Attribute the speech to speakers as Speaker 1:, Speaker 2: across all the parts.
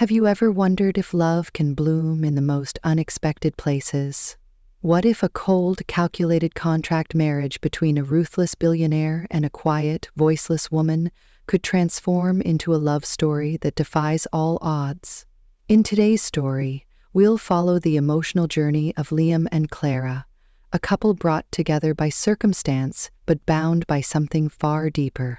Speaker 1: Have you ever wondered if love can bloom in the most unexpected places? What if a cold, calculated contract marriage between a ruthless billionaire and a quiet, voiceless woman could transform into a love story that defies all odds? In today's story, we'll follow the emotional journey of Liam and Clara, a couple brought together by circumstance but bound by something far deeper.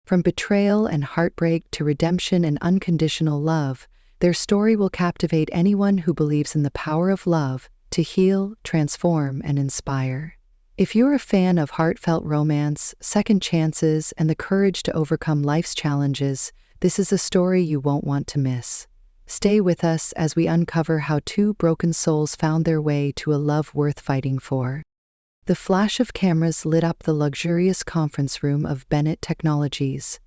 Speaker 1: From betrayal and heartbreak to redemption and unconditional love, their story will captivate anyone who believes in the power of love to heal, transform, and inspire. If you're a fan of heartfelt romance, second chances, and the courage to overcome life's challenges, this is a story you won't want to miss. Stay with us as we uncover how two broken souls found their way to a love worth fighting for. The flash of cameras lit up the luxurious conference room of Bennett Technologies.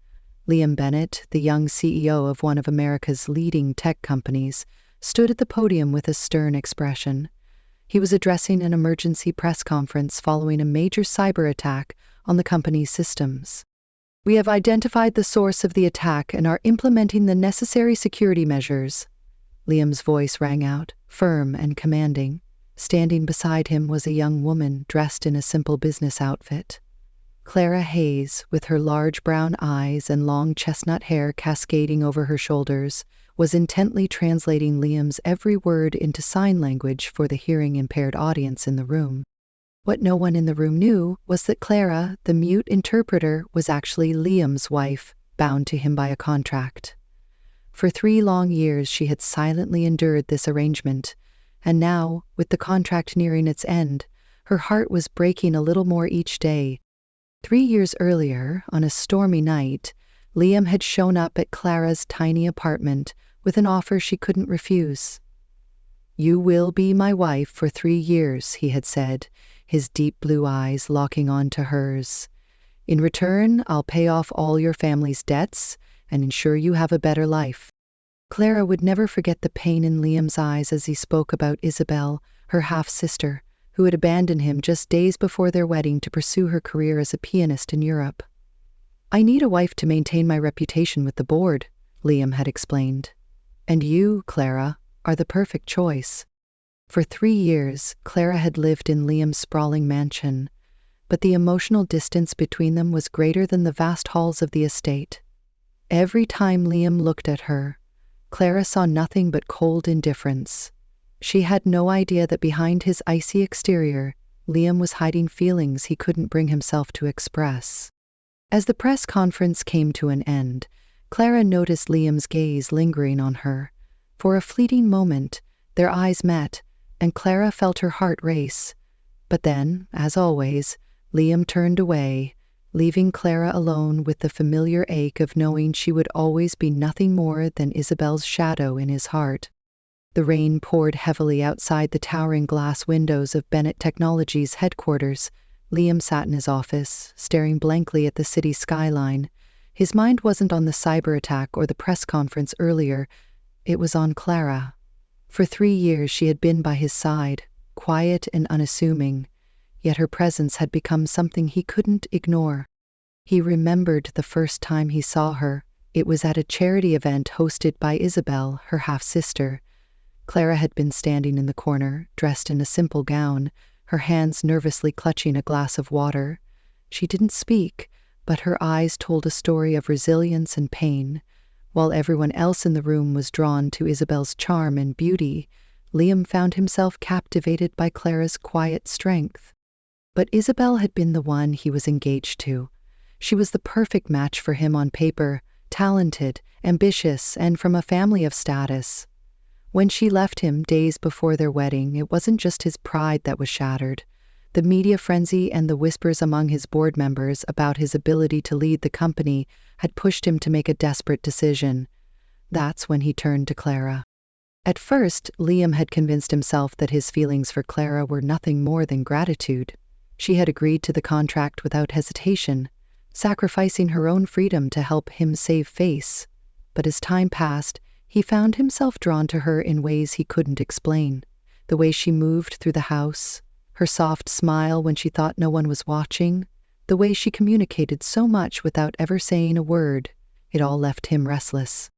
Speaker 1: Liam Bennett, the young CEO of one of America's leading tech companies, stood at the podium with a stern expression. He was addressing an emergency press conference following a major cyber attack on the company's systems. "We have identified the source of the attack and are implementing the necessary security measures." Liam's voice rang out, firm and commanding. Standing beside him was a young woman dressed in a simple business outfit. Clara Hayes, with her large brown eyes and long chestnut hair cascading over her shoulders, was intently translating Liam's every word into sign language for the hearing-impaired audience in the room. What no one in the room knew was that Clara, the mute interpreter, was actually Liam's wife, bound to him by a contract. For 3 long years she had silently endured this arrangement, and now, with the contract nearing its end, her heart was breaking a little more each day. 3 years earlier, on a stormy night, Liam had shown up at Clara's tiny apartment with an offer she couldn't refuse. "You will be my wife for 3 years," he had said, his deep blue eyes locking onto hers. "In return, I'll pay off all your family's debts and ensure you have a better life." Clara would never forget the pain in Liam's eyes as he spoke about Isabel, her half-sister, who had abandoned him just days before their wedding to pursue her career as a pianist in Europe. "I need a wife to maintain my reputation with the board," Liam had explained. "And you, Clara, are the perfect choice." For 3 years, Clara had lived in Liam's sprawling mansion, but the emotional distance between them was greater than the vast halls of the estate. Every time Liam looked at her, Clara saw nothing but cold indifference. She had no idea that behind his icy exterior, Liam was hiding feelings he couldn't bring himself to express. As the press conference came to an end, Clara noticed Liam's gaze lingering on her. For a fleeting moment, their eyes met, and Clara felt her heart race. But then, as always, Liam turned away, leaving Clara alone with the familiar ache of knowing she would always be nothing more than Isabel's shadow in his heart. The rain poured heavily outside the towering glass windows of Bennett Technologies' headquarters. Liam sat in his office, staring blankly at the city skyline. His mind wasn't on the cyber attack or the press conference earlier. It was on Clara. For 3 years she had been by his side, quiet and unassuming, yet her presence had become something he couldn't ignore. He remembered the first time he saw her. It was at a charity event hosted by Isabel, her half-sister. Clara had been standing in the corner, dressed in a simple gown, her hands nervously clutching a glass of water. She didn't speak, but her eyes told a story of resilience and pain. While everyone else in the room was drawn to Isabel's charm and beauty, Liam found himself captivated by Clara's quiet strength. But Isabel had been the one he was engaged to. She was the perfect match for him on paper, talented, ambitious, and from a family of status. When she left him days before their wedding, it wasn't just his pride that was shattered. The media frenzy and the whispers among his board members about his ability to lead the company had pushed him to make a desperate decision. That's when he turned to Clara. At first, Liam had convinced himself that his feelings for Clara were nothing more than gratitude. She had agreed to the contract without hesitation, sacrificing her own freedom to help him save face. But as time passed, he found himself drawn to her in ways he couldn't explain. The way she moved through the house, her soft smile when she thought no one was watching, the way she communicated so much without ever saying a word, it all left him restless.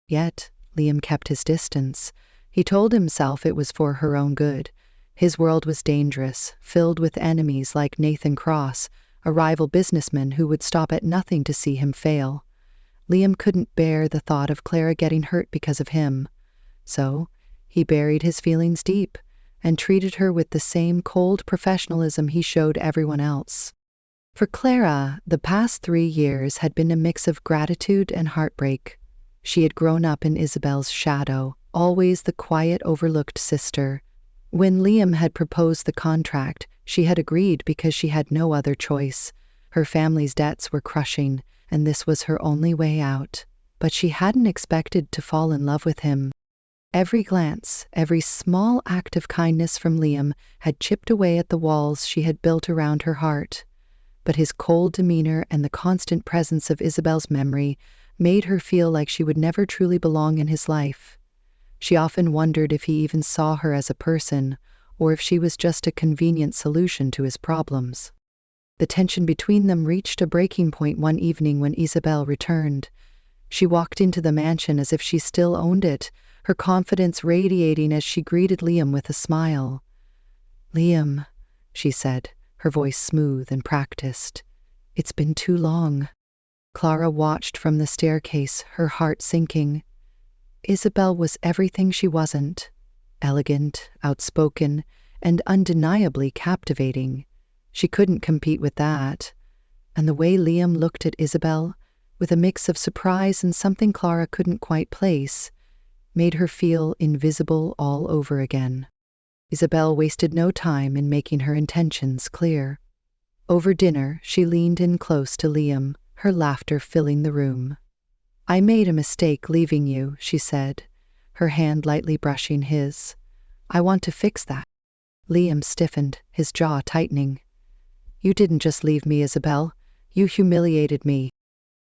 Speaker 1: Yet, Liam kept his distance. He told himself it was for her own good. His world was dangerous, filled with enemies like Nathan Cross, a rival businessman who would stop at nothing to see him fail. Liam couldn't bear the thought of Clara getting hurt because of him. So, he buried his feelings deep and treated her with the same cold professionalism he showed everyone else. For Clara, the past 3 years had been a mix of gratitude and heartbreak. She had grown up in Isabel's shadow, always the quiet, overlooked sister. When Liam had proposed the contract, she had agreed because she had no other choice. Her family's debts were crushing, and this was her only way out. But she hadn't expected to fall in love with him. Every glance, every small act of kindness from Liam had chipped away at the walls she had built around her heart. But his cold demeanor and the constant presence of Isabel's memory made her feel like she would never truly belong in his life. She often wondered if he even saw her as a person, or if she was just a convenient solution to his problems. The tension between them reached a breaking point one evening when Isabel returned. She walked into the mansion as if she still owned it, her confidence radiating as she greeted Liam with a smile. "Liam," she said, her voice smooth and practiced. "It's been too long." Clara watched from the staircase, her heart sinking. Isabel was everything she wasn't: elegant, outspoken, and undeniably captivating. She couldn't compete with that. And the way Liam looked at Isabel, with a mix of surprise and something Clara couldn't quite place, made her feel invisible all over again. Isabel wasted no time in making her intentions clear. Over dinner, she leaned in close to Liam, her laughter filling the room. "I made a mistake leaving you," she said, her hand lightly brushing his. "I want to fix that." Liam stiffened, his jaw tightening. "You didn't just leave me, Isabel. You humiliated me."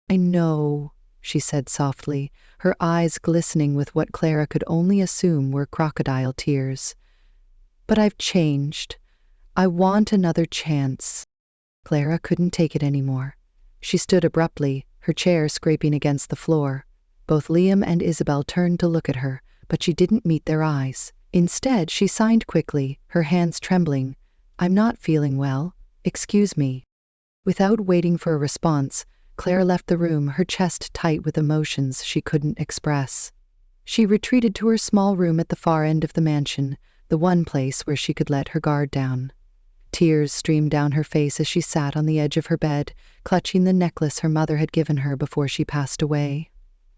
Speaker 1: "I know," she said softly, her eyes glistening with what Clara could only assume were crocodile tears. "But I've changed. I want another chance." Clara couldn't take it anymore. She stood abruptly, her chair scraping against the floor. Both Liam and Isabel turned to look at her, but she didn't meet their eyes. Instead, she signed quickly, her hands trembling. "I'm not feeling well. Excuse me." Without waiting for a response, Clara left the room, her chest tight with emotions she couldn't express. She retreated to her small room at the far end of the mansion, the one place where she could let her guard down. Tears streamed down her face as she sat on the edge of her bed, clutching the necklace her mother had given her before she passed away.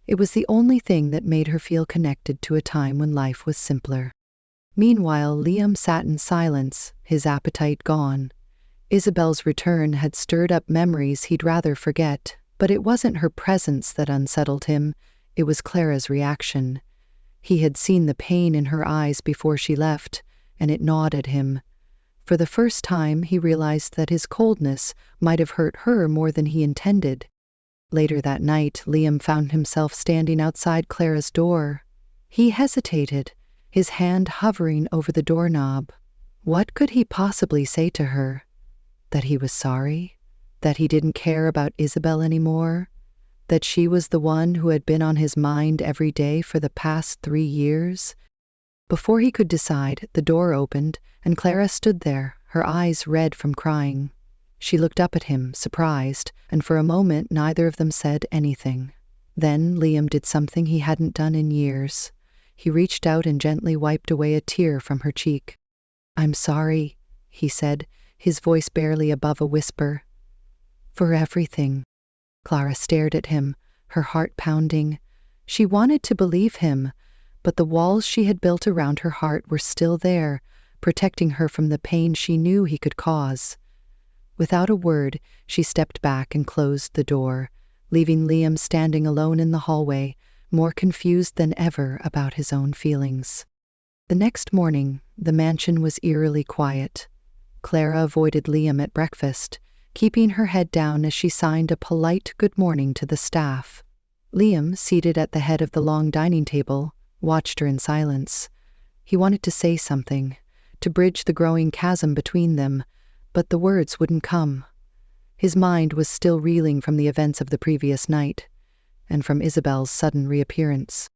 Speaker 1: It was the only thing that made her feel connected to a time when life was simpler. Meanwhile, Liam sat in silence, his appetite gone. Isabel's return had stirred up memories he'd rather forget, but it wasn't her presence that unsettled him, it was Clara's reaction. He had seen the pain in her eyes before she left, and it gnawed at him. For the first time, he realized that his coldness might have hurt her more than he intended. Later that night, Liam found himself standing outside Clara's door. He hesitated, his hand hovering over the doorknob. What could he possibly say to her? That he was sorry? That he didn't care about Isabel anymore? That she was the one who had been on his mind every day for the past 3 years? Before he could decide, the door opened, and Clara stood there, her eyes red from crying. She looked up at him, surprised, and for a moment neither of them said anything. Then Liam did something he hadn't done in years. He reached out and gently wiped away a tear from her cheek. "I'm sorry," he said, his voice barely above a whisper. "For everything." Clara stared at him, her heart pounding. She wanted to believe him, but the walls she had built around her heart were still there, protecting her from the pain she knew he could cause. Without a word, she stepped back and closed the door, leaving Liam standing alone in the hallway, more confused than ever about his own feelings. The next morning, the mansion was eerily quiet. Clara avoided Liam at breakfast, keeping her head down as she signed a polite good morning to the staff. Liam, seated at the head of the long dining table, watched her in silence. He wanted to say something, to bridge the growing chasm between them, but the words wouldn't come. His mind was still reeling from the events of the previous night, and from Isabel's sudden reappearance.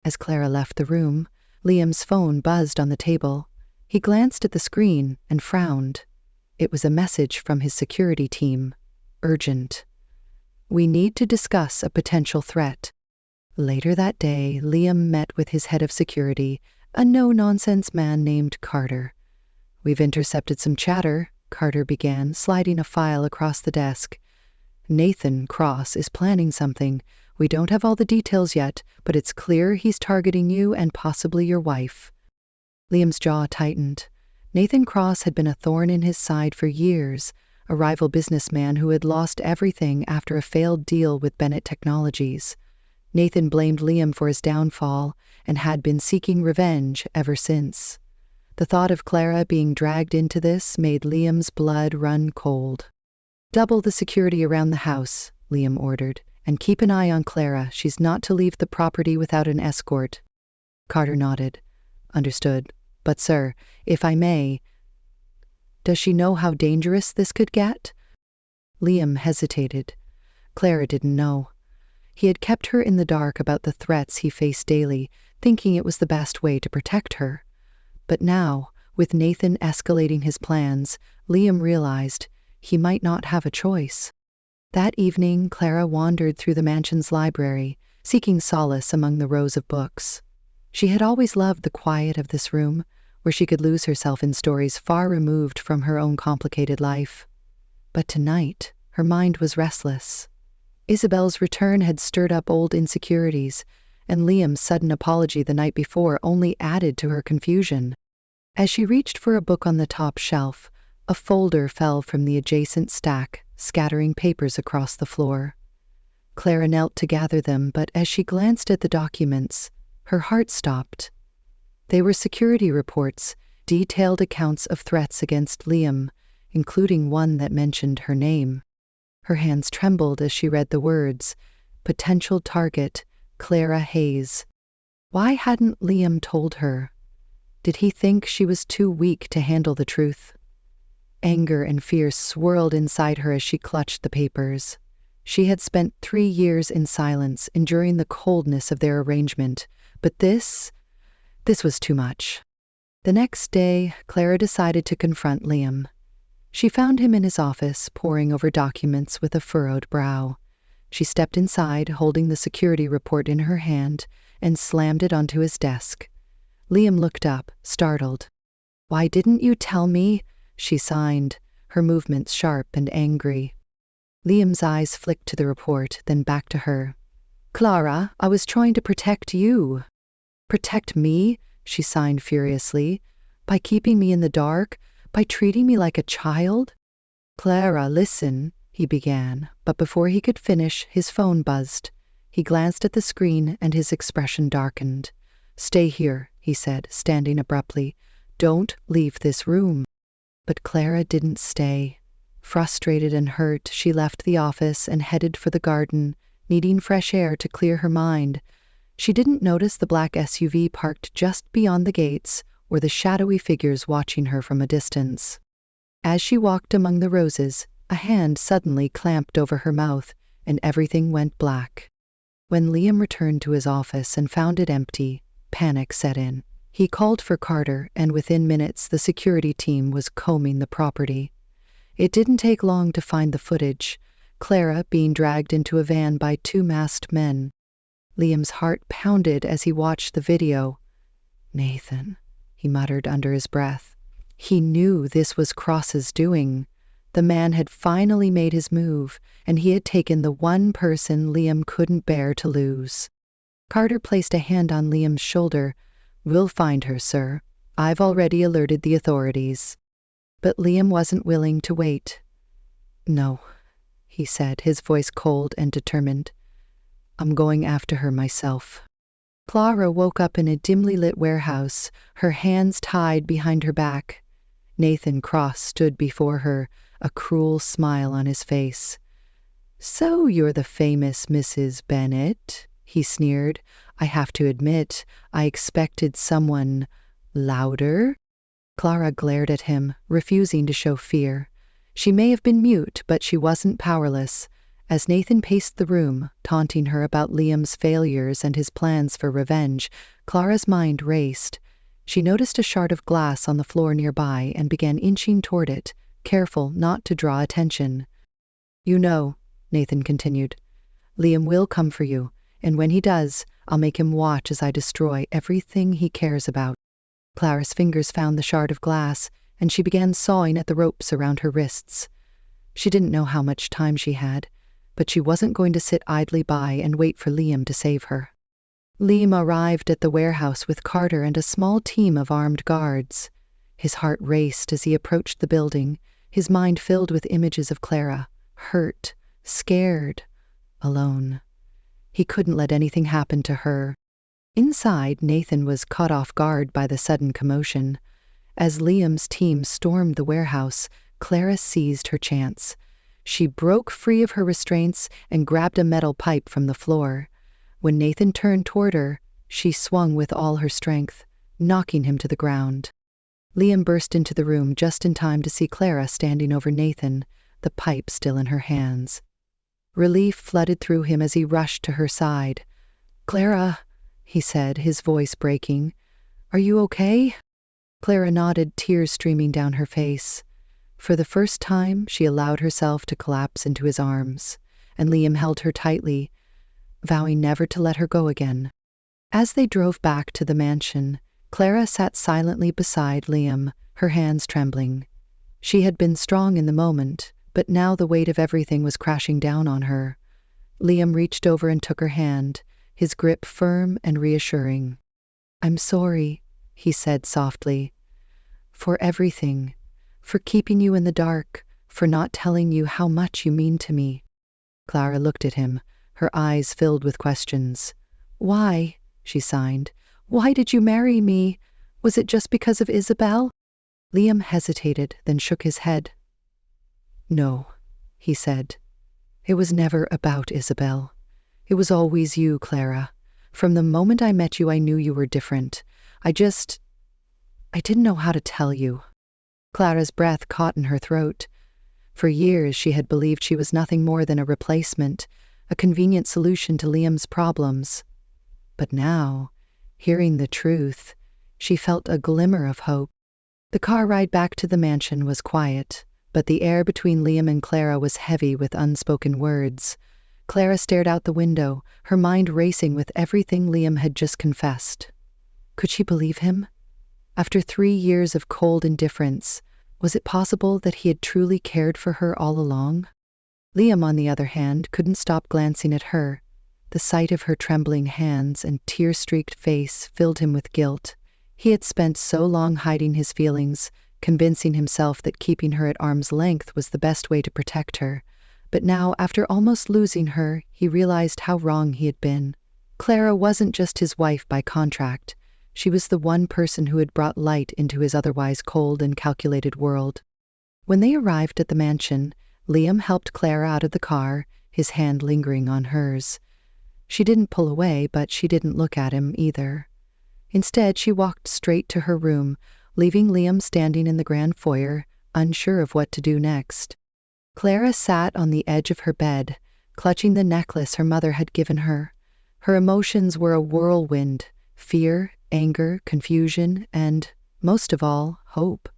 Speaker 1: As Clara left the room, Liam's phone buzzed on the table. He glanced at the screen and frowned. It was a message from his security team. Urgent. We need to discuss a potential threat. Later that day, Liam met with his head of security, a no-nonsense man named Carter. We've intercepted some chatter, Carter began, sliding a file across the desk. Nathan Cross is planning something. We don't have all the details yet, but it's clear he's targeting you and possibly your wife. Liam's jaw tightened. Nathan Cross had been a thorn in his side for years, a rival businessman who had lost everything after a failed deal with Bennett Technologies. Nathan blamed Liam for his downfall and had been seeking revenge ever since. The thought of Clara being dragged into this made Liam's blood run cold. Double the security around the house, Liam ordered, and keep an eye on Clara. She's not to leave the property without an escort. Carter nodded. Understood. But, sir, if I may, does she know how dangerous this could get? Liam hesitated. Clara didn't know. He had kept her in the dark about the threats he faced daily, thinking it was the best way to protect her. But now, with Nathan escalating his plans, Liam realized he might not have a choice. That evening, Clara wandered through the mansion's library, seeking solace among the rows of books. She had always loved the quiet of this room, where she could lose herself in stories far removed from her own complicated life. But tonight, her mind was restless. Isabel's return had stirred up old insecurities, and Liam's sudden apology the night before only added to her confusion. As she reached for a book on the top shelf, a folder fell from the adjacent stack, scattering papers across the floor. Clara knelt to gather them, but as she glanced at the documents, her heart stopped. They were security reports, detailed accounts of threats against Liam, including one that mentioned her name. Her hands trembled as she read the words, "Potential target, Clara Hayes." Why hadn't Liam told her? Did he think she was too weak to handle the truth? Anger and fear swirled inside her as she clutched the papers. She had spent 3 years in silence, enduring the coldness of their arrangement, but this was too much. The next day, Clara decided to confront Liam. She found him in his office, poring over documents with a furrowed brow. She stepped inside, holding the security report in her hand, and slammed it onto his desk. Liam looked up, startled. "Why didn't you tell me?" she signed, her movements sharp and angry. Liam's eyes flicked to the report, then back to her. "Clara, I was trying to protect you." "Protect me?" she signed furiously. "By keeping me in the dark? By treating me like a child?" "Clara, listen," he began, but before he could finish, his phone buzzed. He glanced at the screen and his expression darkened. "Stay here," he said, standing abruptly. "Don't leave this room." But Clara didn't stay. Frustrated and hurt, she left the office and headed for the garden, needing fresh air to clear her mind. She didn't notice the black SUV parked just beyond the gates or the shadowy figures watching her from a distance. As she walked among the roses, a hand suddenly clamped over her mouth, and everything went black. When Liam returned to his office and found it empty, panic set in. He called for Carter, and within minutes the security team was combing the property. It didn't take long to find the footage, Clara being dragged into a van by 2 masked men. Liam's heart pounded as he watched the video. "Nathan," he muttered under his breath. He knew this was Cross's doing. The man had finally made his move, and he had taken the one person Liam couldn't bear to lose. Carter placed a hand on Liam's shoulder. "We'll find her, sir. I've already alerted the authorities." But Liam wasn't willing to wait. "No," he said, his voice cold and determined. "I'm going after her myself." Clara woke up in a dimly lit warehouse, her hands tied behind her back. Nathan Cross stood before her, a cruel smile on his face. "So you're the famous Mrs. Bennett," he sneered. "I have to admit, I expected someone louder." Clara glared at him, refusing to show fear. She may have been mute, but she wasn't powerless. As Nathan paced the room, taunting her about Liam's failures and his plans for revenge, Clara's mind raced. She noticed a shard of glass on the floor nearby and began inching toward it, careful not to draw attention. "You know," Nathan continued, "Liam will come for you, and when he does, I'll make him watch as I destroy everything he cares about." Clara's fingers found the shard of glass, and she began sawing at the ropes around her wrists. She didn't know how much time she had, but she wasn't going to sit idly by and wait for Liam to save her. Liam arrived at the warehouse with Carter and a small team of armed guards. His heart raced as he approached the building, his mind filled with images of Clara, hurt, scared, alone. He couldn't let anything happen to her. Inside, Nathan was caught off guard by the sudden commotion. As Liam's team stormed the warehouse, Clara seized her chance. She broke free of her restraints and grabbed a metal pipe from the floor. When Nathan turned toward her, she swung with all her strength, knocking him to the ground. Liam burst into the room just in time to see Clara standing over Nathan, the pipe still in her hands. Relief flooded through him as he rushed to her side. "Clara," he said, his voice breaking, "are you okay?" Clara nodded, tears streaming down her face. For the first time, she allowed herself to collapse into his arms, and Liam held her tightly, vowing never to let her go again. As they drove back to the mansion, Clara sat silently beside Liam, her hands trembling. She had been strong in the moment, but now the weight of everything was crashing down on her. Liam reached over and took her hand, his grip firm and reassuring. "I'm sorry," he said softly, "for everything. For keeping you in the dark, for not telling you how much you mean to me." Clara looked at him, her eyes filled with questions. "Why?" she signed. "Why did you marry me? Was it just because of Isabel?" Liam hesitated, then shook his head. "No," he said. "It was never about Isabel. It was always you, Clara. From the moment I met you, I knew you were different. I didn't know how to tell you." Clara's breath caught in her throat. For years, she had believed she was nothing more than a replacement, a convenient solution to Liam's problems. But now, hearing the truth, she felt a glimmer of hope. The car ride back to the mansion was quiet, but the air between Liam and Clara was heavy with unspoken words. Clara stared out the window, her mind racing with everything Liam had just confessed. Could she believe him? After 3 years of cold indifference, was it possible that he had truly cared for her all along? Liam, on the other hand, couldn't stop glancing at her. The sight of her trembling hands and tear-streaked face filled him with guilt. He had spent so long hiding his feelings, convincing himself that keeping her at arm's length was the best way to protect her. But now, after almost losing her, he realized how wrong he had been. Clara wasn't just his wife by contract. She was the one person who had brought light into his otherwise cold and calculated world. When they arrived at the mansion, Liam helped Clara out of the car, his hand lingering on hers. She didn't pull away, but she didn't look at him either. Instead, she walked straight to her room, leaving Liam standing in the grand foyer, unsure of what to do next. Clara sat on the edge of her bed, clutching the necklace her mother had given her. Her emotions were a whirlwind: fear, anger, confusion, and, most of all, hope.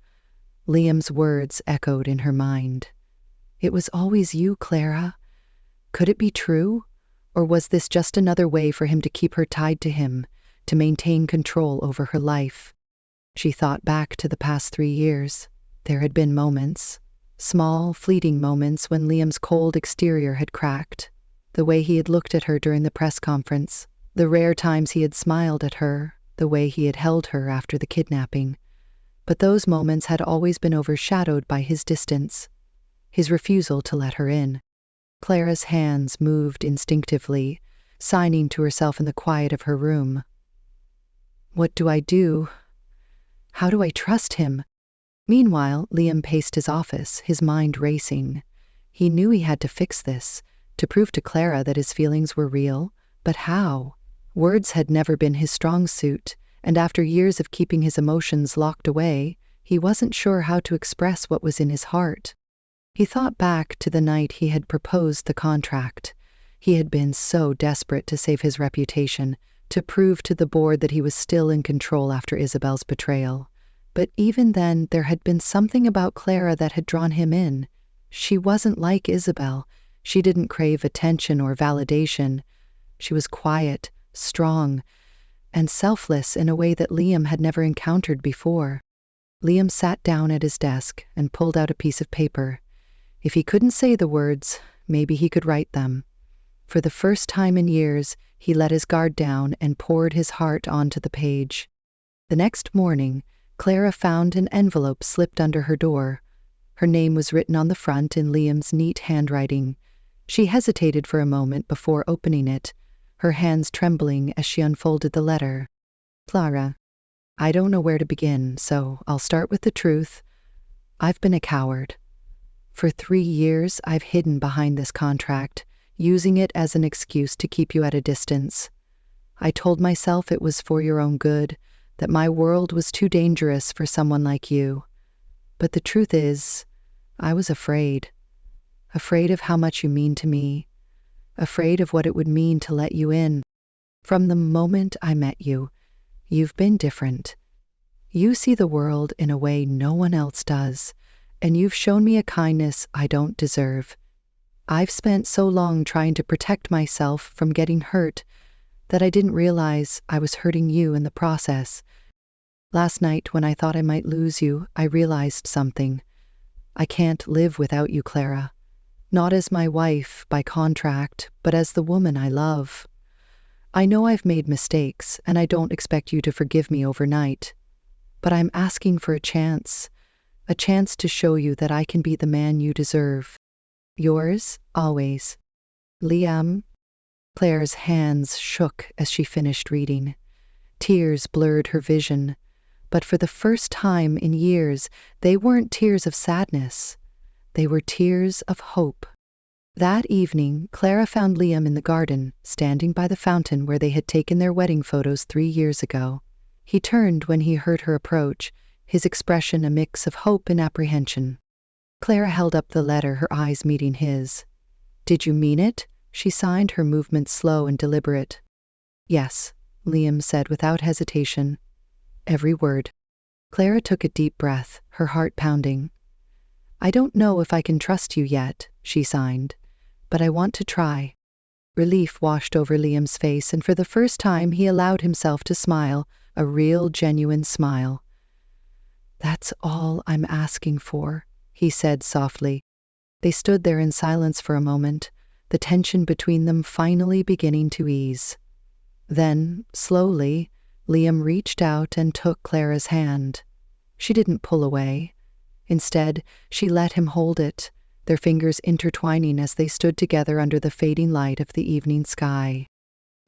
Speaker 1: Liam's words echoed in her mind. "It was always you, Clara." Could it be true? Or was this just another way for him to keep her tied to him, to maintain control over her life? She thought back to the past 3 years. There had been moments, small, fleeting moments when Liam's cold exterior had cracked. The way he had looked at her during the press conference, the rare times he had smiled at her, the way he had held her after the kidnapping. But those moments had always been overshadowed by his distance, his refusal to let her in. Clara's hands moved instinctively, signing to herself in the quiet of her room. What do I do? How do I trust him? Meanwhile, Liam paced his office, his mind racing. He knew he had to fix this, to prove to Clara that his feelings were real, but how? Words had never been his strong suit, and after years of keeping his emotions locked away, he wasn't sure how to express what was in his heart. He thought back to the night he had proposed the contract. He had been so desperate to save his reputation, to prove to the board that he was still in control after Isabel's betrayal. But even then, there had been something about Clara that had drawn him in. She wasn't like Isabel. She didn't crave attention or validation. She was quiet, strong, and selfless in a way that Liam had never encountered before. Liam sat down at his desk and pulled out a piece of paper. If he couldn't say the words, maybe he could write them. For the first time in years, he let his guard down and poured his heart onto the page. The next morning, Clara found an envelope slipped under her door. Her name was written on the front in Liam's neat handwriting. She hesitated for a moment before opening it, her hands trembling as she unfolded the letter. Clara, I don't know where to begin, so I'll start with the truth. I've been a coward. For 3 years, I've hidden behind this contract, using it as an excuse to keep you at a distance. I told myself it was for your own good, that my world was too dangerous for someone like you. But the truth is, I was afraid. Afraid of how much you mean to me. Afraid of what it would mean to let you in. From the moment I met you, you've been different. You see the world in a way no one else does, and you've shown me a kindness I don't deserve. I've spent so long trying to protect myself from getting hurt that I didn't realize I was hurting you in the process. Last night, when I thought I might lose you, I realized something. I can't live without you, Clara. Not as my wife by contract, but as the woman I love. I know I've made mistakes, and I don't expect you to forgive me overnight. But I'm asking for a chance to show you that I can be the man you deserve. Yours, always, Liam. Claire's hands shook as she finished reading. Tears blurred her vision, but for the first time in years, they weren't tears of sadness. They were tears of hope. That evening, Clara found Liam in the garden, standing by the fountain where they had taken their wedding photos 3 years ago. He turned when he heard her approach, his expression a mix of hope and apprehension. Clara held up the letter, her eyes meeting his. "Did you mean it?" She signed, her movements slow and deliberate. "Yes," Liam said without hesitation. "Every word." Clara took a deep breath, her heart pounding. "I don't know if I can trust you yet," she signed, "but I want to try." Relief washed over Liam's face, and for the first time he allowed himself to smile, a real, genuine smile. "That's all I'm asking for," he said softly. They stood there in silence for a moment, the tension between them finally beginning to ease. Then, slowly, Liam reached out and took Clara's hand. She didn't pull away. Instead, she let him hold it, their fingers intertwining as they stood together under the fading light of the evening sky.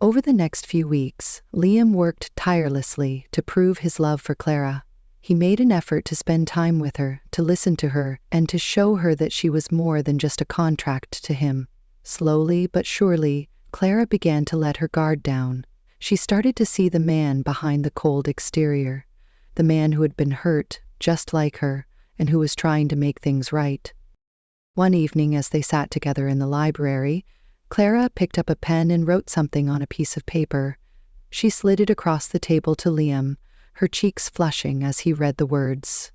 Speaker 1: Over the next few weeks, Liam worked tirelessly to prove his love for Clara. He made an effort to spend time with her, to listen to her, and to show her that she was more than just a contract to him. Slowly but surely, Clara began to let her guard down. She started to see the man behind the cold exterior, the man who had been hurt, just like her, and who was trying to make things right. One evening, as they sat together in the library, Clara picked up a pen and wrote something on a piece of paper. She slid it across the table to Liam, her cheeks flushing as he read the words.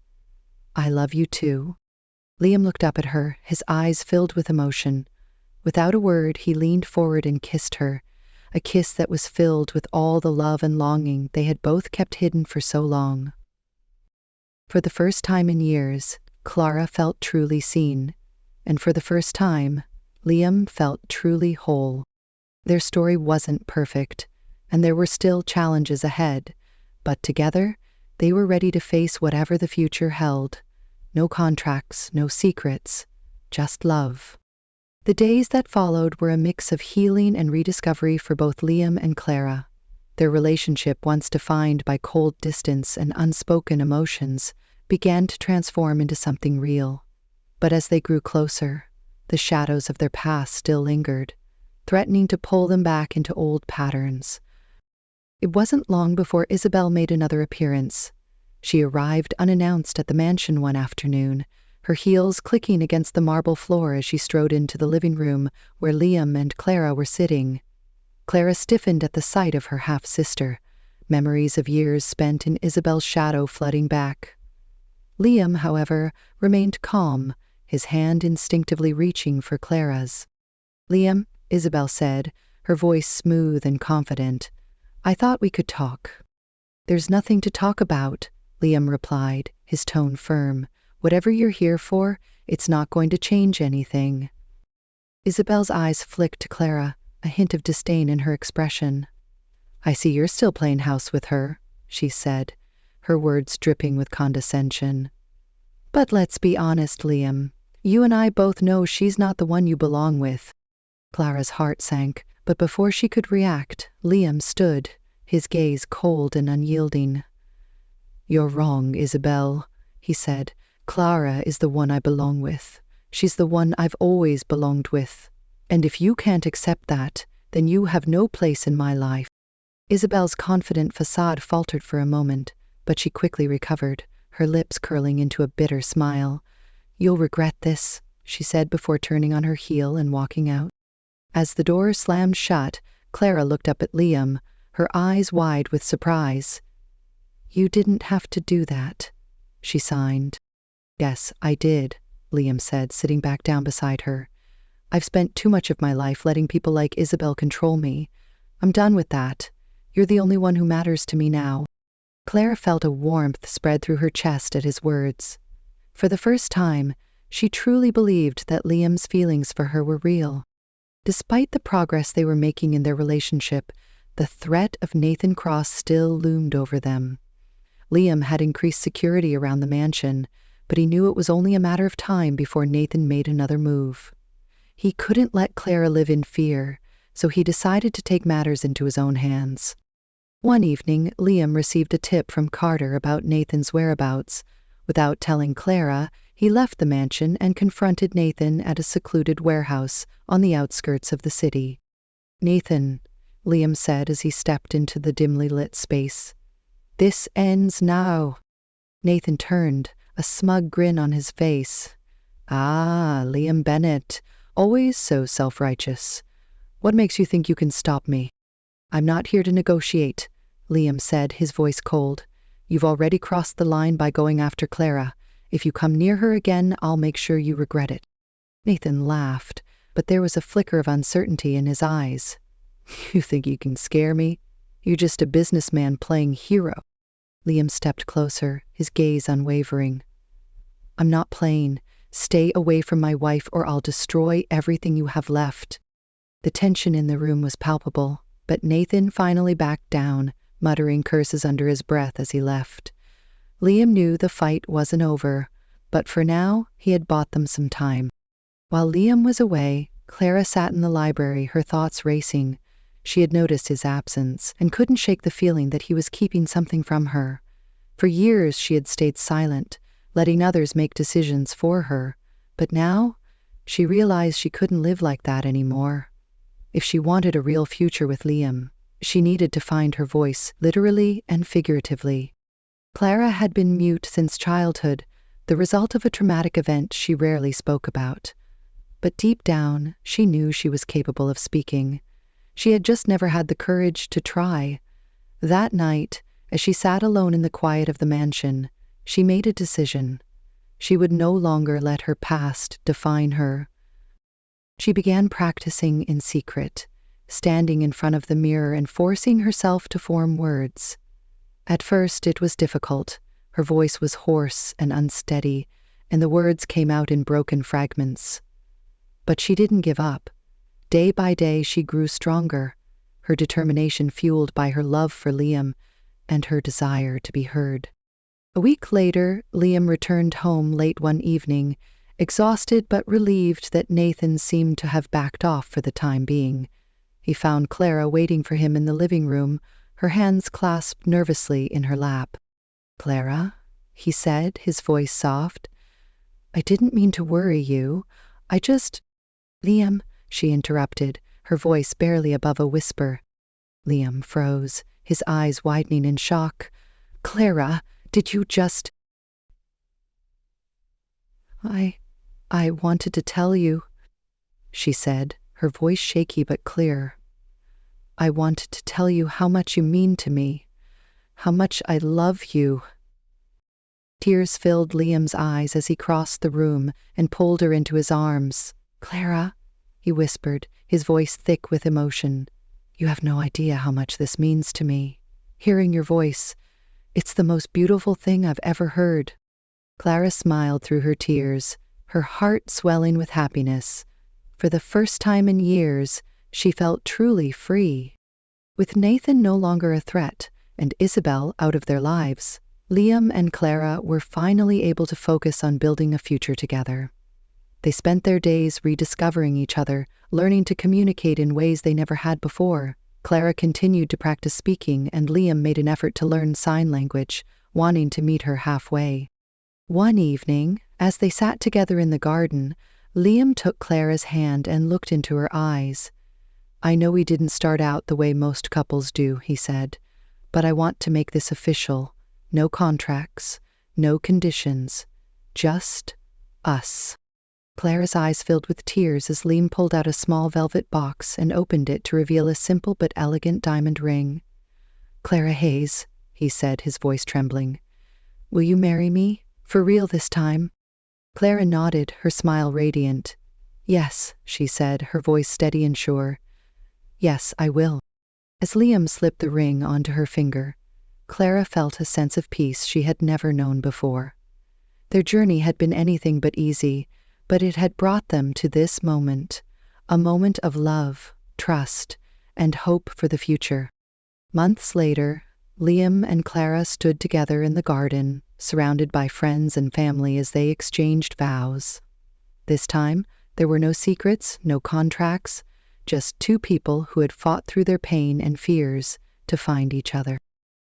Speaker 1: "I love you too." Liam looked up at her, his eyes filled with emotion. Without a word, he leaned forward and kissed her, a kiss that was filled with all the love and longing they had both kept hidden for so long. For the first time in years, Clara felt truly seen, and for the first time, Liam felt truly whole. Their story wasn't perfect, and there were still challenges ahead, but together, they were ready to face whatever the future held. No contracts, no secrets, just love. The days that followed were a mix of healing and rediscovery for both Liam and Clara. Their relationship, once defined by cold distance and unspoken emotions, began to transform into something real. But as they grew closer, the shadows of their past still lingered, threatening to pull them back into old patterns. It wasn't long before Isabel made another appearance. She arrived unannounced at the mansion one afternoon, her heels clicking against the marble floor as she strode into the living room where Liam and Clara were sitting. Clara stiffened at the sight of her half-sister, memories of years spent in Isabel's shadow flooding back. Liam, however, remained calm, his hand instinctively reaching for Clara's. "Liam," Isabel said, her voice smooth and confident, "I thought we could talk." "There's nothing to talk about," Liam replied, his tone firm. "Whatever you're here for, it's not going to change anything." Isabel's eyes flicked to Clara, a hint of disdain in her expression. "I see you're still playing house with her," she said, her words dripping with condescension. "But let's be honest, Liam. You and I both know she's not the one you belong with." Clara's heart sank, but before she could react, Liam stood, his gaze cold and unyielding. "You're wrong, Isabel," he said. "Clara is the one I belong with. She's the one I've always belonged with. And if you can't accept that, then you have no place in my life." Isabel's confident facade faltered for a moment, but she quickly recovered, her lips curling into a bitter smile. "You'll regret this," she said before turning on her heel and walking out. As the door slammed shut, Clara looked up at Liam, her eyes wide with surprise. "You didn't have to do that," she signed. "Yes, I did," Liam said, sitting back down beside her. "I've spent too much of my life letting people like Isabel control me. I'm done with that. You're the only one who matters to me now." Clara felt a warmth spread through her chest at his words. For the first time, she truly believed that Liam's feelings for her were real. Despite the progress they were making in their relationship, the threat of Nathan Cross still loomed over them. Liam had increased security around the mansion, but he knew it was only a matter of time before Nathan made another move. He couldn't let Clara live in fear, so he decided to take matters into his own hands. One evening, Liam received a tip from Carter about Nathan's whereabouts. Without telling Clara, he left the mansion and confronted Nathan at a secluded warehouse on the outskirts of the city. "Nathan," Liam said as he stepped into the dimly lit space, "this ends now." Nathan turned, a smug grin on his face. "Ah, Liam Bennett, always so self-righteous. What makes you think you can stop me?" "I'm not here to negotiate," Liam said, his voice cold. "You've already crossed the line by going after Clara. If you come near her again, I'll make sure you regret it." Nathan laughed, but there was a flicker of uncertainty in his eyes. "You think you can scare me? You're just a businessman playing hero." Liam stepped closer, his gaze unwavering. "I'm not playing. Stay away from my wife or I'll destroy everything you have left." The tension in the room was palpable, but Nathan finally backed down, muttering curses under his breath as he left. Liam knew the fight wasn't over, but for now he had bought them some time. While Liam was away, Clara sat in the library, her thoughts racing. She had noticed his absence and couldn't shake the feeling that he was keeping something from her. For years she had stayed silent, letting others make decisions for her, but now she realized she couldn't live like that anymore. If she wanted a real future with Liam, she needed to find her voice, literally and figuratively. Clara had been mute since childhood, the result of a traumatic event she rarely spoke about. But deep down, she knew she was capable of speaking. She had just never had the courage to try. That night, as she sat alone in the quiet of the mansion, she made a decision. She would no longer let her past define her. She began practicing in secret, standing in front of the mirror and forcing herself to form words. At first it was difficult. Her voice was hoarse and unsteady, and the words came out in broken fragments. But she didn't give up. Day by day she grew stronger, her determination fueled by her love for Liam and her desire to be heard. A week later, Liam returned home late one evening, exhausted but relieved that Nathan seemed to have backed off for the time being. He found Clara waiting for him in the living room, her hands clasped nervously in her lap. "Clara," he said, his voice soft, "I didn't mean to worry you. I just—" "Liam," she interrupted, her voice barely above a whisper. Liam froze, his eyes widening in shock. "Clara, did you just—" I wanted to tell you," she said, her voice shaky but clear. "I wanted to tell you how much you mean to me, how much I love you." Tears filled Liam's eyes as he crossed the room and pulled her into his arms. "Clara," he whispered, his voice thick with emotion, "you have no idea how much this means to me. Hearing your voice, it's the most beautiful thing I've ever heard." Clara smiled through her tears, her heart swelling with happiness. For the first time in years, she felt truly free. With Nathan no longer a threat and Isabel out of their lives, Liam and Clara were finally able to focus on building a future together. They spent their days rediscovering each other, learning to communicate in ways they never had before. Clara continued to practice speaking, and Liam made an effort to learn sign language, wanting to meet her halfway. One evening, as they sat together in the garden, Liam took Clara's hand and looked into her eyes. "I know we didn't start out the way most couples do," he said, "but I want to make this official. No contracts, no conditions, just us." Clara's eyes filled with tears as Liam pulled out a small velvet box and opened it to reveal a simple but elegant diamond ring. "Clara Hayes," he said, his voice trembling, "will you marry me? For real this time?" Clara nodded, her smile radiant. "Yes," she said, her voice steady and sure. "Yes, I will." As Liam slipped the ring onto her finger, Clara felt a sense of peace she had never known before. Their journey had been anything but easy, but it had brought them to this moment, a moment of love, trust, and hope for the future. Months later, Liam and Clara stood together in the garden, surrounded by friends and family as they exchanged vows. This time, there were no secrets, no contracts, just two people who had fought through their pain and fears to find each other.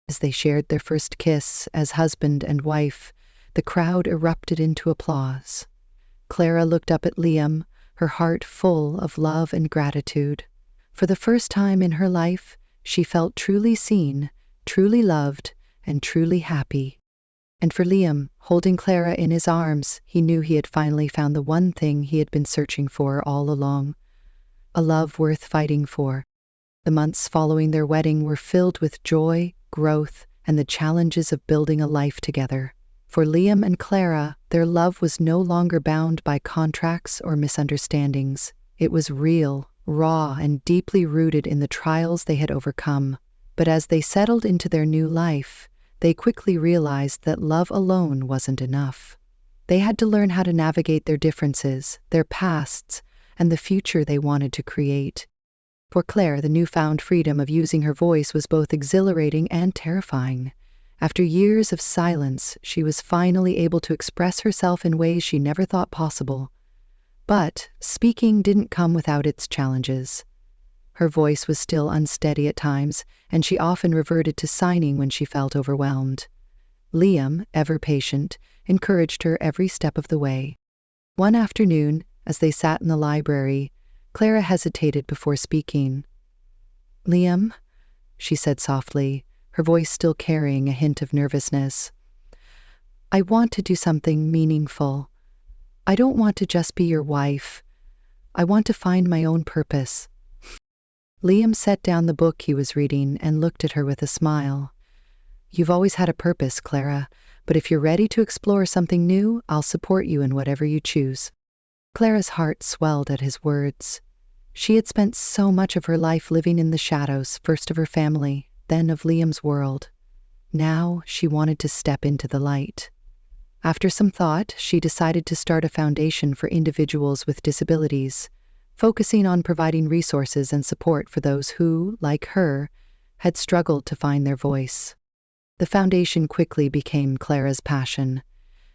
Speaker 1: As they shared their first kiss as husband and wife, the crowd erupted into applause. Clara looked up at Liam, her heart full of love and gratitude. For the first time in her life, she felt truly seen, truly loved, and truly happy. And for Liam, holding Clara in his arms, he knew he had finally found the one thing he had been searching for all along, a love worth fighting for. The months following their wedding were filled with joy, growth, and the challenges of building a life together. For Liam and Clara, their love was no longer bound by contracts or misunderstandings. It was real, raw, and deeply rooted in the trials they had overcome. But as they settled into their new life, they quickly realized that love alone wasn't enough. They had to learn how to navigate their differences, their pasts, and the future they wanted to create. For Claire, the newfound freedom of using her voice was both exhilarating and terrifying. After years of silence, she was finally able to express herself in ways she never thought possible. But speaking didn't come without its challenges. Her voice was still unsteady at times, and she often reverted to signing when she felt overwhelmed. Liam, ever patient, encouraged her every step of the way. One afternoon, as they sat in the library, Clara hesitated before speaking. "Liam," she said softly, her voice still carrying a hint of nervousness, "I want to do something meaningful. I don't want to just be your wife. I want to find my own purpose." Liam set down the book he was reading and looked at her with a smile. "You've always had a purpose, Clara, but if you're ready to explore something new, I'll support you in whatever you choose." Clara's heart swelled at his words. She had spent so much of her life living in the shadows, first of her family, then of Liam's world. Now she wanted to step into the light. After some thought, she decided to start a foundation for individuals with disabilities, focusing on providing resources and support for those who, like her, had struggled to find their voice. The foundation quickly became Clara's passion.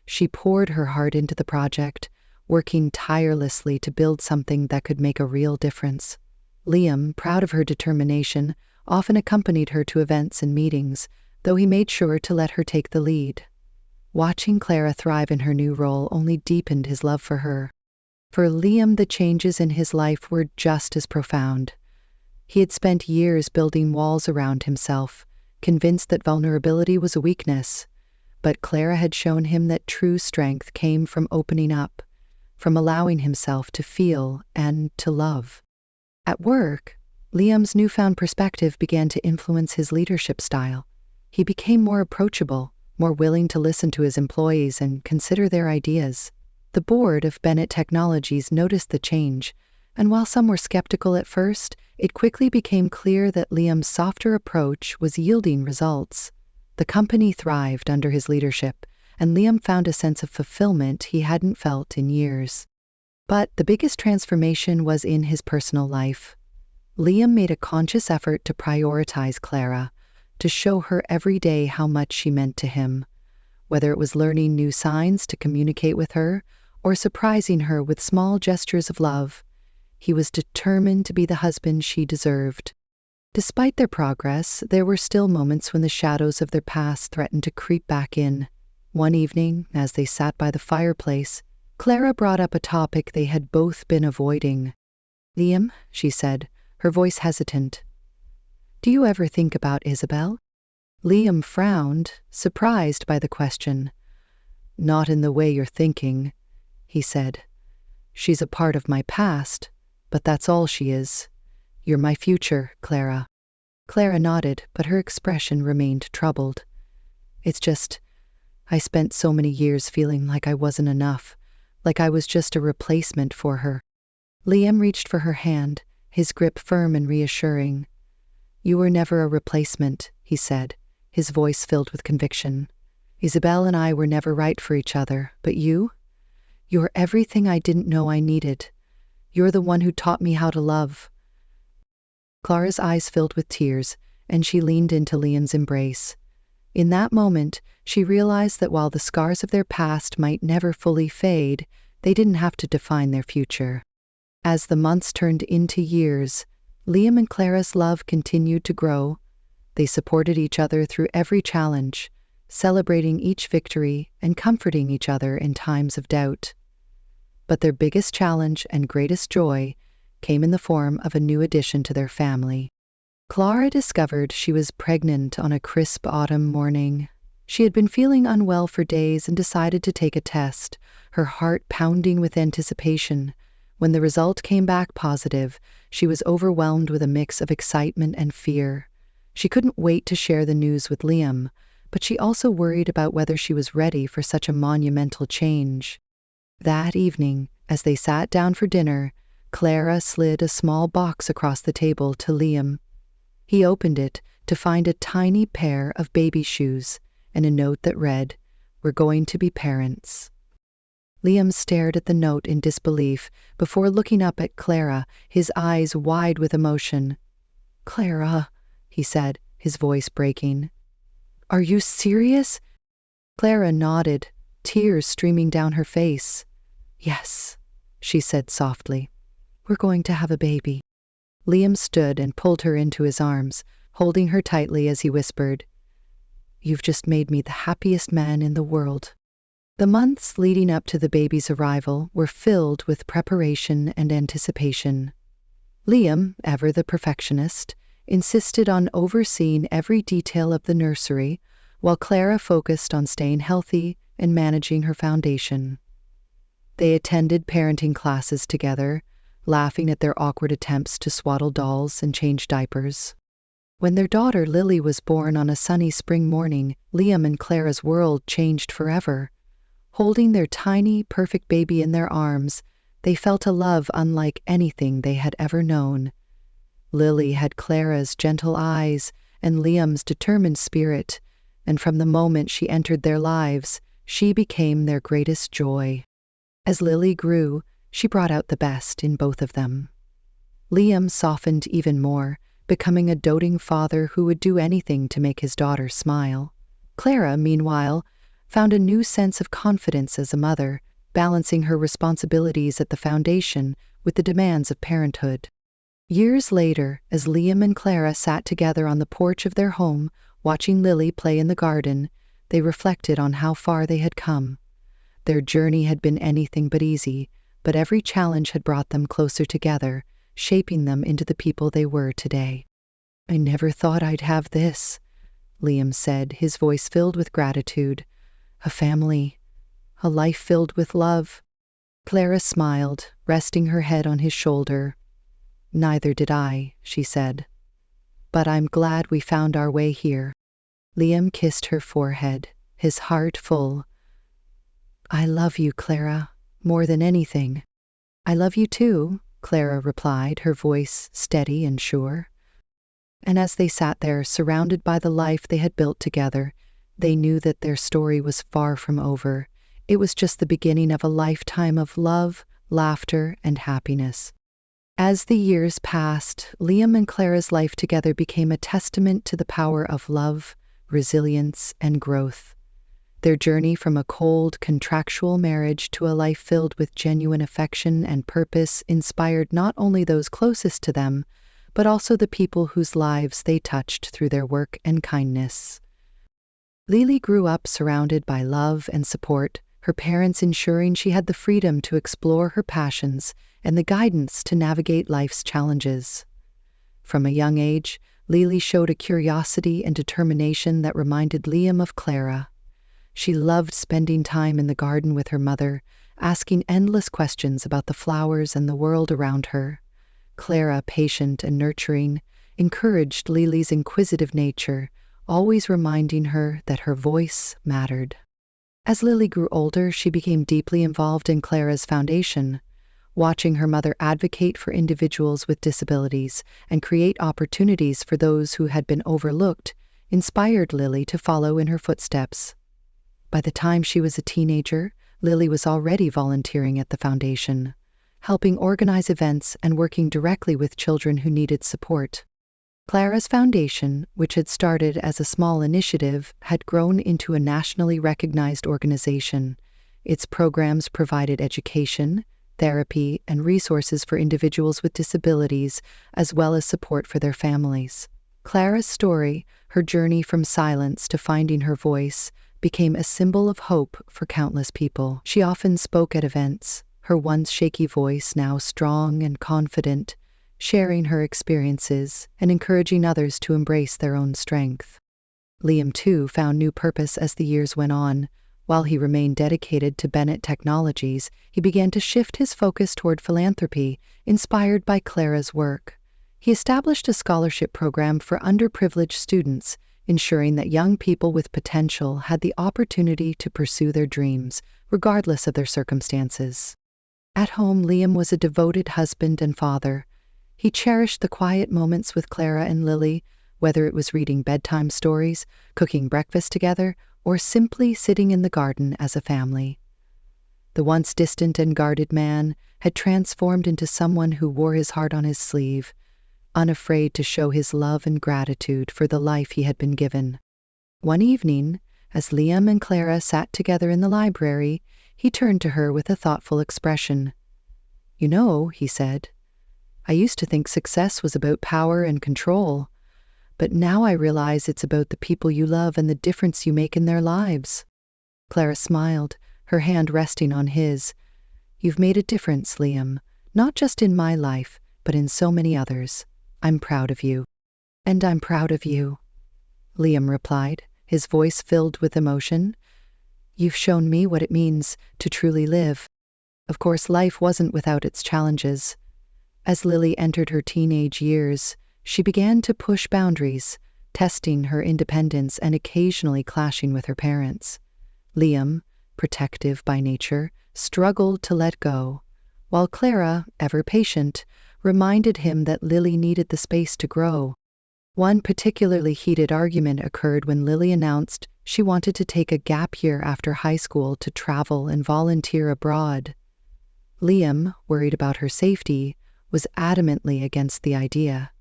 Speaker 1: She poured her heart into the project, working tirelessly to build something that could make a real difference. Liam, proud of her determination, often accompanied her to events and meetings, though he made sure to let her take the lead. Watching Clara thrive in her new role only deepened his love for her. For Liam, the changes in his life were just as profound. He had spent years building walls around himself, convinced that vulnerability was a weakness. But Clara had shown him that true strength came from opening up, from allowing himself to feel and to love. At work, Liam's newfound perspective began to influence his leadership style. He became more approachable, more willing to listen to his employees and consider their ideas. The board of Bennett Technologies noticed the change, and while some were skeptical at first, it quickly became clear that Liam's softer approach was yielding results. The company thrived under his leadership, and Liam found a sense of fulfillment he hadn't felt in years. But the biggest transformation was in his personal life. Liam made a conscious effort to prioritize Clara, to show her every day how much she meant to him. Whether it was learning new signs to communicate with her, or surprising her with small gestures of love, he was determined to be the husband she deserved. Despite their progress, there were still moments when the shadows of their past threatened to creep back in. One evening, as they sat by the fireplace, Clara brought up a topic they had both been avoiding. "Liam," she said, her voice hesitant, "do you ever think about Isabel?" Liam frowned, surprised by the question. "Not in the way you're thinking," he said. "She's a part of my past, but that's all she is. You're my future, Clara." Clara nodded, but her expression remained troubled. "It's just, I spent so many years feeling like I wasn't enough, like I was just a replacement for her." Liam reached for her hand, his grip firm and reassuring. "You were never a replacement," he said, his voice filled with conviction. "Isabel and I were never right for each other, but you're everything I didn't know I needed. You're the one who taught me how to love." Clara's eyes filled with tears, and she leaned into Liam's embrace. In that moment, she realized that while the scars of their past might never fully fade, they didn't have to define their future. As the months turned into years, Liam and Clara's love continued to grow. They supported each other through every challenge, celebrating each victory and comforting each other in times of doubt. But their biggest challenge and greatest joy came in the form of a new addition to their family. Clara discovered she was pregnant on a crisp autumn morning. She had been feeling unwell for days and decided to take a test, her heart pounding with anticipation. When the result came back positive, she was overwhelmed with a mix of excitement and fear. She couldn't wait to share the news with Liam, but she also worried about whether she was ready for such a monumental change. That evening, as they sat down for dinner, Clara slid a small box across the table to Liam. He opened it to find a tiny pair of baby shoes and a note that read, "We're going to be parents." Liam stared at the note in disbelief before looking up at Clara, his eyes wide with emotion. "Clara," he said, his voice breaking. "Are you serious?" Clara nodded, tears streaming down her face. "Yes," she said softly. "We're going to have a baby." Liam stood and pulled her into his arms, holding her tightly as he whispered, "You've just made me the happiest man in the world." The months leading up to the baby's arrival were filled with preparation and anticipation. Liam, ever the perfectionist, insisted on overseeing every detail of the nursery, while Clara focused on staying healthy and managing her foundation. They attended parenting classes together, laughing at their awkward attempts to swaddle dolls and change diapers. When their daughter Lily was born on a sunny spring morning, Liam and Clara's world changed forever. Holding their tiny, perfect baby in their arms, they felt a love unlike anything they had ever known. Lily had Clara's gentle eyes and Liam's determined spirit, and from the moment she entered their lives, she became their greatest joy. As Lily grew, she brought out the best in both of them. Liam softened even more, becoming a doting father who would do anything to make his daughter smile. Clara, meanwhile, found a new sense of confidence as a mother, balancing her responsibilities at the foundation with the demands of parenthood. Years later, as Liam and Clara sat together on the porch of their home, watching Lily play in the garden, they reflected on how far they had come. Their journey had been anything but easy, but every challenge had brought them closer together, shaping them into the people they were today. "I never thought I'd have this," Liam said, his voice filled with gratitude. a family, a life filled with love. Clara smiled, resting her head on his shoulder. "Neither did I," she said. "But I'm glad we found our way here." Liam kissed her forehead, his heart full. "I love you, Clara, more than anything." "I love you too," Clara replied, her voice steady and sure. And as they sat there, surrounded by the life they had built together, they knew that their story was far from over. It was just the beginning of a lifetime of love, laughter, and happiness. As the years passed, Liam and Clara's life together became a testament to the power of love, resilience, and growth. Their journey from a cold, contractual marriage to a life filled with genuine affection and purpose inspired not only those closest to them, but also the people whose lives they touched through their work and kindness. Lily grew up surrounded by love and support, her parents ensuring she had the freedom to explore her passions and the guidance to navigate life's challenges. From a young age, Lily showed a curiosity and determination that reminded Liam of Clara. She loved spending time in the garden with her mother, asking endless questions about the flowers and the world around her. Clara, patient and nurturing, encouraged Lily's inquisitive nature, always reminding her that her voice mattered. As Lily grew older, she became deeply involved in Clara's foundation, watching her mother advocate for individuals with disabilities and create opportunities for those who had been overlooked, inspired Lily to follow in her footsteps. By the time she was a teenager, Lily was already volunteering at the foundation, helping organize events and working directly with children who needed support. Clara's foundation, which had started as a small initiative, had grown into a nationally recognized organization. Its programs provided education, therapy, and resources for individuals with disabilities, as well as support for their families. Clara's story, her journey from silence to finding her voice, became a symbol of hope for countless people. She often spoke at events, her once shaky voice now strong and confident, sharing her experiences and encouraging others to embrace their own strength. Liam, too, found new purpose as the years went on. While he remained dedicated to Bennett Technologies, he began to shift his focus toward philanthropy, inspired by Clara's work. He established a scholarship program for underprivileged students, ensuring that young people with potential had the opportunity to pursue their dreams, regardless of their circumstances. At home, Liam was a devoted husband and father. He cherished the quiet moments with Clara and Lily, whether it was reading bedtime stories, cooking breakfast together, or simply sitting in the garden as a family. The once distant and guarded man had transformed into someone who wore his heart on his sleeve, unafraid to show his love and gratitude for the life he had been given. One evening, as Liam and Clara sat together in the library, he turned to her with a thoughtful expression. "You know," he said, "I used to think success was about power and control, but now I realize it's about the people you love and the difference you make in their lives." Clara smiled, her hand resting on his. "You've made a difference, Liam, not just in my life, but in so many others. I'm proud of you." "And I'm proud of you," Liam replied, his voice filled with emotion. "You've shown me what it means to truly live." Of course, life wasn't without its challenges. As Lily entered her teenage years, she began to push boundaries, testing her independence and occasionally clashing with her parents. Liam, protective by nature, struggled to let go, while Clara, ever patient, reminded him that Lily needed the space to grow. One particularly heated argument occurred when Lily announced she wanted to take a gap year after high school to travel and volunteer abroad. Liam, worried about her safety, was adamantly against the idea.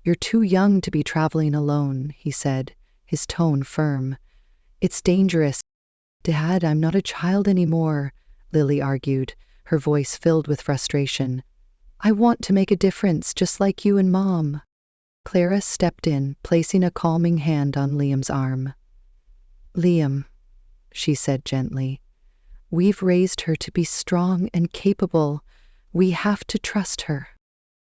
Speaker 1: "You're too young to be traveling alone," he said, his tone firm. "It's dangerous." "Dad, I'm not a child anymore," Lily argued, her voice filled with frustration. "I want to make a difference, just like you and Mom." Clara stepped in, placing a calming hand on Liam's arm. "Liam," she said gently, "we've raised her to be strong and capable. We have to trust her."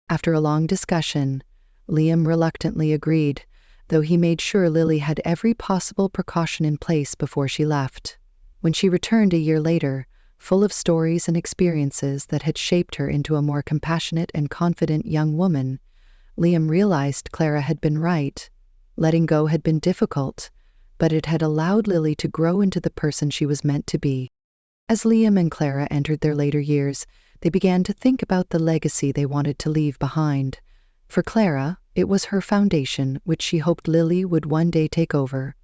Speaker 1: After a long discussion, Liam reluctantly agreed, though he made sure Lily had every possible precaution in place before she left. When she returned a year later, full of stories and experiences that had shaped her into a more compassionate and confident young woman, Liam realized Clara had been right. Letting go had been difficult, but it had allowed Lily to grow into the person she was meant to be. As Liam and Clara entered their later years, they began to think about the legacy they wanted to leave behind. For Clara, it was her foundation, which she hoped Lily would one day take over.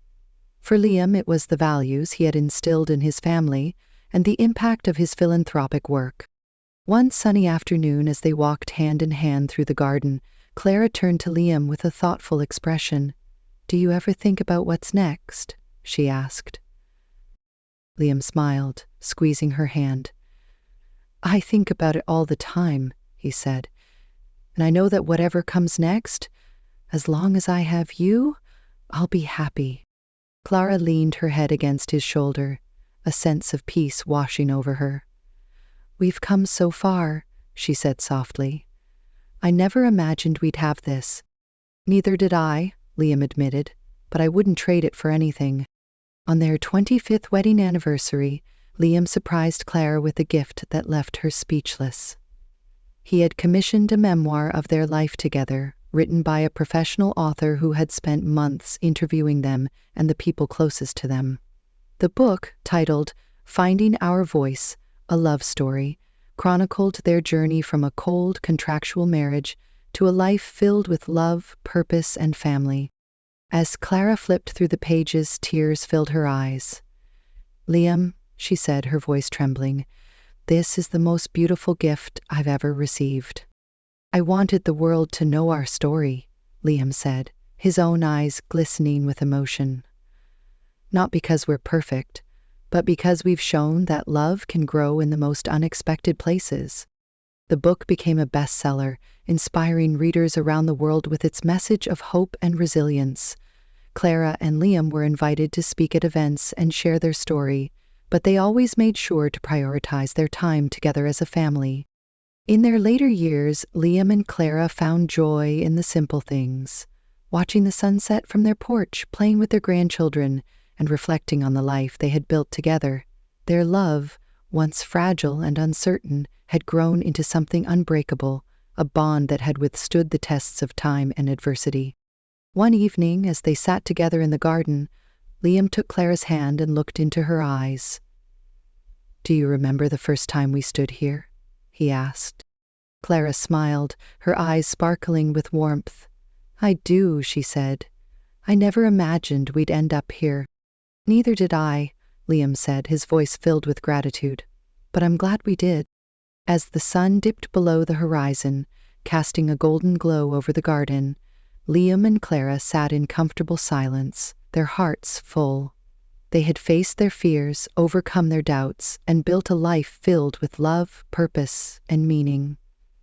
Speaker 1: For Liam, it was the values he had instilled in his family and the impact of his philanthropic work. One sunny afternoon, as they walked hand in hand through the garden, Clara turned to Liam with a thoughtful expression. "Do you ever think about what's next?" she asked. Liam smiled, squeezing her hand. "I think about it all the time," he said. "And I know that whatever comes next, as long as I have you, I'll be happy." Clara leaned her head against his shoulder, a sense of peace washing over her. "We've come so far," she said softly. "I never imagined we'd have this." "Neither did I," Liam admitted, "but I wouldn't trade it for anything." On their 25th wedding anniversary, Liam surprised Clara with a gift that left her speechless. He had commissioned a memoir of their life together, written by a professional author who had spent months interviewing them and the people closest to them. The book, titled Finding Our Voice, a Love Story, chronicled their journey from a cold, contractual marriage to a life filled with love, purpose, and family. As Clara flipped through the pages, tears filled her eyes. "Liam," she said, her voice trembling, "this is the most beautiful gift I've ever received." "I wanted the world to know our story," Liam said, his own eyes glistening with emotion. "Not because we're perfect, but because we've shown that love can grow in the most unexpected places." The book became a bestseller, inspiring readers around the world with its message of hope and resilience. Clara and Liam were invited to speak at events and share their story, but they always made sure to prioritize their time together as a family. In their later years, Liam and Clara found joy in the simple things, watching the sunset from their porch, playing with their grandchildren, and reflecting on the life they had built together. Their love, once fragile and uncertain, had grown into something unbreakable, a bond that had withstood the tests of time and adversity. One evening, as they sat together in the garden, Liam took Clara's hand and looked into her eyes. "Do you remember the first time we stood here?" he asked. Clara smiled, her eyes sparkling with warmth. "I do," she said. "I never imagined we'd end up here." "Neither did I," Liam said, his voice filled with gratitude. "But I'm glad we did." As the sun dipped below the horizon, casting a golden glow over the garden, Liam and Clara sat in comfortable silence, their hearts full. They had faced their fears, overcome their doubts, and built a life filled with love, purpose, and meaning.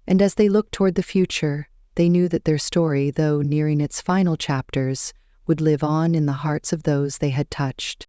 Speaker 1: And as they looked toward the future, they knew that their story, though nearing its final chapters, would live on in the hearts of those they had touched.